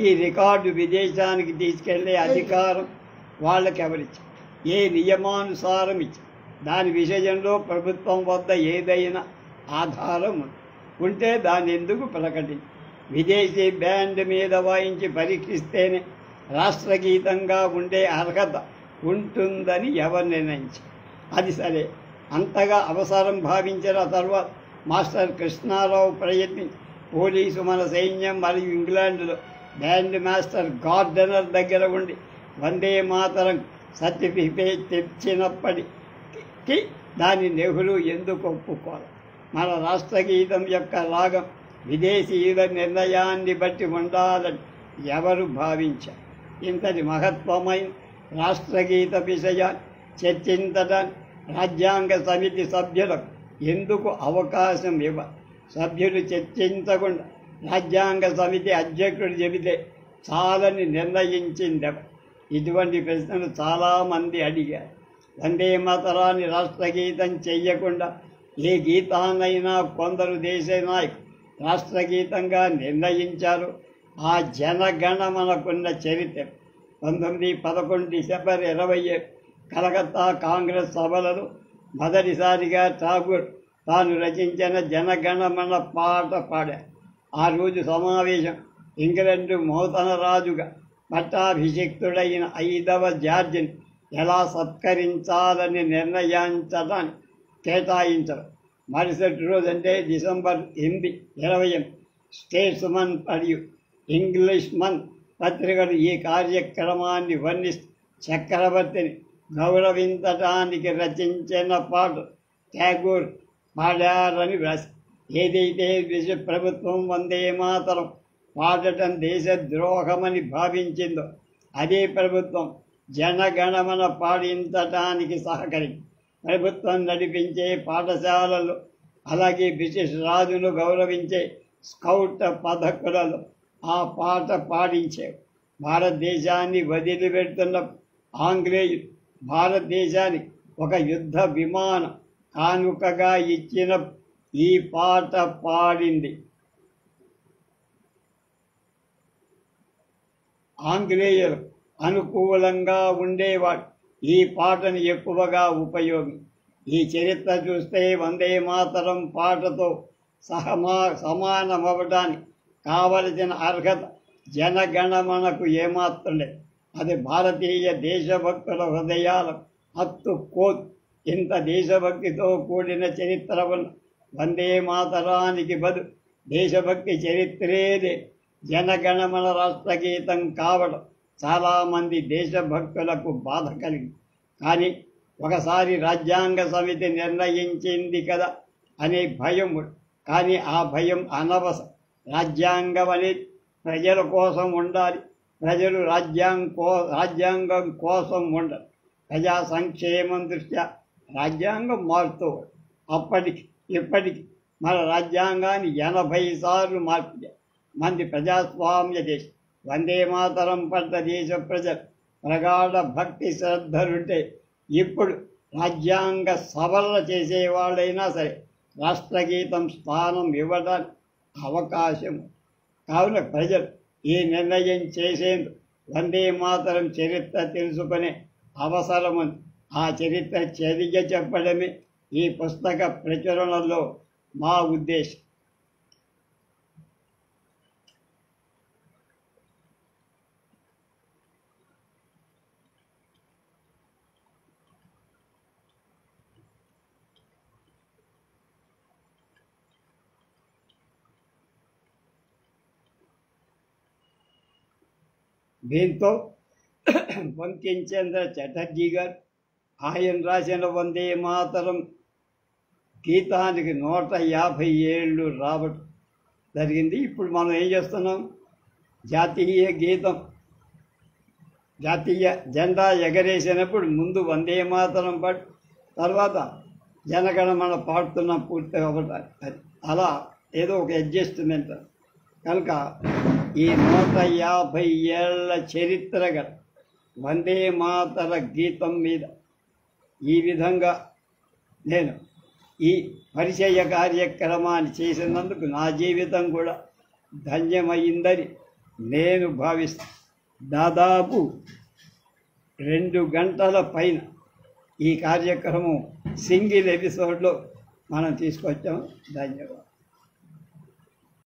ఈ రికార్డు విదేశానికి తీసుకెళ్లే అధికారం వాళ్ళకి ఎవరిచ్చారు? ఏ నియమానుసారం ఇచ్చారు? దాని విషయంలో ప్రభుత్వం వద్ద ఏదైనా ఆధారం ఉంటే దాన్ని ఎందుకు ప్రకటించి విదేశీ బ్యాండ్ మీద వాయించి పరీక్షిస్తేనే రాష్ట్రగీతంగా ఉండే అర్హత ఉంటుందని ఎవరు నిర్ణయించారు? అది సరే, అంతగా అవసరం భావించిన తర్వాత మాస్టర్ కృష్ణారావు ప్రయత్నించి పోలీసు, మన సైన్యం మరియు ఇంగ్లాండ్లో బ్యాండ్ మాస్టర్ గార్డనర్ దగ్గర ఉండి వందే మాతరం సర్టిఫికేట్ తెచ్చినప్పటికీ దాన్ని నెహ్రూ ఎందుకు ఒప్పుకోవాలి? మన రాష్ట్రగీతం యొక్క రాగం విదేశీయుల నిర్ణయాన్ని బట్టి ఉండాలని ఎవరు భావించారు? ఇంతటి మహత్వమైన రాష్ట్రగీత విషయాన్ని చర్చించడానికి రాజ్యాంగ సమితి సభ్యులకు ఎందుకు అవకాశం ఇవ్వాలి? సభ్యులు చర్చించకుండా రాజ్యాంగ సమితి అధ్యక్షుడు చెబితే చాలని నిర్ణయించిందెవరు? ఇటువంటి ప్రశ్నలు చాలామంది అడిగారు. వందే మాతరాన్ని రాష్ట్రగీతం చెయ్యకుండా ఏ గీతాన్నైనా కొందరు దేశ నాయకులు రాష్ట్రగీతంగా నిర్ణయించారు. ఆ జనగణమనకున్న చరిత్ర 1911 డిసెంబర్ 27 కలకత్తా కాంగ్రెస్ సభలలో మొదటిసారిగా ఠాగూర్ తాను రచించిన జనగణమన పాట పాడారు. ఆ రోజు సమావేశం ఇంగ్లండు నూతన రాజుగా పట్టాభిషిక్తుడైన 5వ జార్జిని ఎలా సత్కరించాలని నిర్ణయించడానికి కేటాయించరు. మరుసటి రోజు అంటే డిసెంబర్ 8, 20 స్టేట్స్మన్ మరియు ఇంగ్లీష్ మన్ పత్రికలు ఈ కార్యక్రమాన్ని వర్ణిస్తూ చక్రవర్తిని గౌరవించడానికి రచించిన పాట ఠాగూర్ పాడారని వ్రాసి, ఏదైతే దేశ ప్రభుత్వం వందే మాతరం పాడటం దేశద్రోహమని భావించిందో అదే ప్రభుత్వం జనగణమన పాడించటానికి సహకరించి ప్రభుత్వం నడిపించే పాఠశాలలు, అలాగే బ్రిటిష్ రాజును గౌరవించే స్కౌట్ పథకులలో ఆ పాట పాడించేవి. భారతదేశాన్ని వదిలిపెడుతున్న ఆంగ్లేయులు భారతదేశానికి ఒక యుద్ధ విమానం కానుకగా ఇచ్చిన ఈ పాట పాడింది. ఆంగ్లేయులు అనుకూలంగా ఉండేవాడు ఈ పాటను ఎక్కువగా ఉపయోగి. ఈ చరిత్ర చూస్తే వందే మాతరం పాటతో సమానమవడానికి కావలసిన అర్హత జనగణమనకు ఏమాత్రం లేదు. అది భారతీయ దేశభక్తుల హృదయాలకు హత్తుకోదు. ఇంత దేశభక్తితో కూడిన చరిత్ర ఉన్న వందే మాతరానికి బదులు దేశభక్తి చరిత్రేదే జనగణమన రాష్ట్రగీతం కావడం చాలామంది దేశభక్తులకు బాధ కలిగింది. కానీ ఒకసారి రాజ్యాంగ సమితి నిర్ణయించింది కదా అనే భయం, కానీ ఆ భయం అనవసరం. రాజ్యాంగం అనేది ప్రజల కోసం ఉండాలి. ప్రజలు రాజ్యాంగం కోసం ఉండరు. ప్రజా సంక్షేమం దృష్ట్యా రాజ్యాంగం మారుతూ అప్పటికి ఇప్పటికి మన రాజ్యాంగాన్ని 80 సార్లు మార్చారు. మంది ప్రజాస్వామ్య దేశం. వందే మాతరం పట్ల దేశ ప్రజలు ప్రగాఢ భక్తి శ్రద్ధలుంటే ఇప్పుడు రాజ్యాంగ సవరణ చేసేవాళ్ళైనా సరే రాష్ట్రగీతం స్థానం ఇవ్వడానికి అవకాశం. కావున ప్రజలు ఈ నిర్ణయం చేసేందుకు వందే మాతరం చరిత్ర తెలుసుకునే అవసరం ఉంది. ఆ చరిత్ర చదివి చెప్పడమే ఈ పుస్తక ప్రచురణలో మా ఉద్దేశం. దీంతో బంకించంద్ర చటర్జీ గారు ఆయన రాసిన వందే మాతరం గీతానికి 150 ఏళ్ళు రావడం జరిగింది. ఇప్పుడు మనం ఏం చేస్తున్నాం? జాతీయ గీతం, జాతీయ జెండా ఎగరేసినప్పుడు ముందు వందే మాతరం పాటు తర్వాత జనగణమన పాడుతున్నాం పూర్తి అవ్వటానికి. అది అలా ఏదో ఒక అడ్జస్ట్మెంట్. కనుక ఈ 150 ఏళ్ల చరిత్ర గల వందే మాతర గీతం మీద ఈ విధంగా నేను ఈ పరిచయ కార్యక్రమాన్ని చేసినందుకు నా జీవితం కూడా ధన్యమైందని నేను భావిస్తాను. దాదాపు 2 గంటల పైన ఈ కార్యక్రమం సింగిల్ ఎపిసోడ్లో మనం తీసుకొచ్చాం. ధన్యవాదాలు.